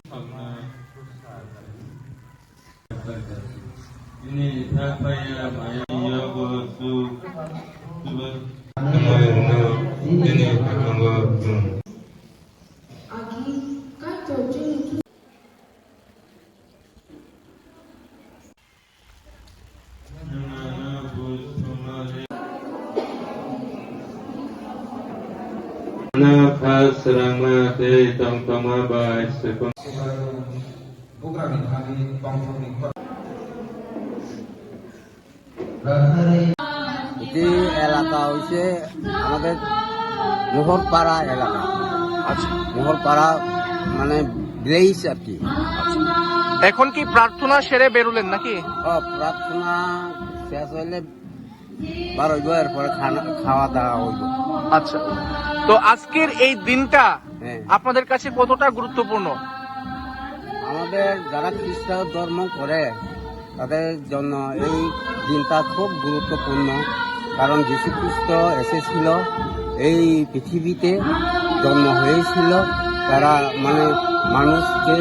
Ini tapaya maya yogosu tuba ini kakango Agi kato jinu serangma te tongtongma bai sepong programming kami tongtonging এটি এলাকা হচ্ছে আমাদের মোহরপাড়া এলাকা। আচ্ছা, মোহরপাড়া মানে ভিলেজ আর কি। এখন কি প্রার্থনা সেরে বেরোলেন নাকি? প্রার্থনা শেষ হইলে বার হইব, এরপরে খাওয়া দাওয়া হইব। আচ্ছা, তো আজকের এই দিনটা হ্যাঁ। আপনাদের কাছে কতটা গুরুত্বপূর্ণ? আমাদের যারা খ্রিস্ট ধর্ম করে তাদের জন্য এই দিনটা খুব গুরুত্বপূর্ণ, কারণ যীশু খ্রিস্ট এসেছিল এই পৃথিবীতে, জন্ম হয়েছিল তারা মানে মানুষকে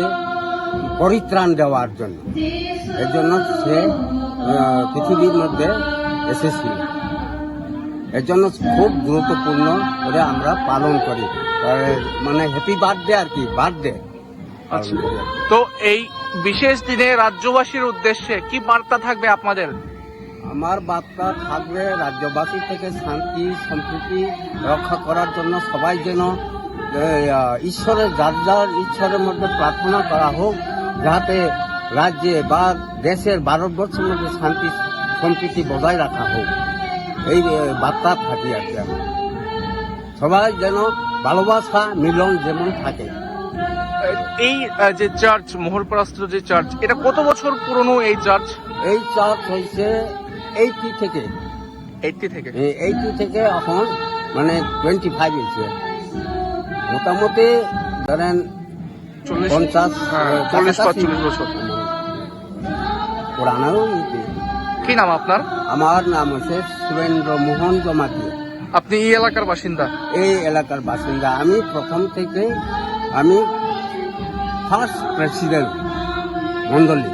পরিত্রাণ দেওয়ার জন্য। এর জন্য সে পৃথিবীর মধ্যে এসেছিল, এর জন্য খুব গুরুত্বপূর্ণ করে আমরা পালন করি, মানে হ্যাপি বার্থডে আর কি, বার্থডে। আচ্ছা, তো এই বিশেষ দিনে রাজ্যবাসীর উদ্দেশ্যে কি বার্তা থাকবে আপনাদের? আমার বার্তা থাকবে রাজ্যবাসী থেকে শান্তি সম্প্রীতি রক্ষা করার জন্য সবাই যেন ঈশ্বরের যার যার ঈশ্বরের মধ্যে প্রার্থনা করা হোক, যাতে রাজ্যে বা দেশের ভারতবর্ষের মধ্যে শান্তি সম্প্রীতি বজায় রাখা হোক, এই বার্তা থাকি আর কি। সবাই যেন ভালোবাসা মিলন যেমন থাকে। এই যে চার্চ, মোহরপাড়াস্থ যে চার্চ, এটা কত বছর পুরনো এই চার্চ? এই চার্চ হয়েছে 80 থেকে 80 থেকে এখন মানে 25 হয়েছে, মোটামুটি ধরেন 40-45 বছর পুরানো। কি নাম আপনার? আমার নাম হচ্ছে সুরেন্দ্র মোহন জমাতি। আপনি এই এলাকার বাসিন্দা? এই এলাকার বাসিন্দা আমি প্রথম থেকে, আমি ফার্স্ট প্রেসিডেন্ট মন্ডলী।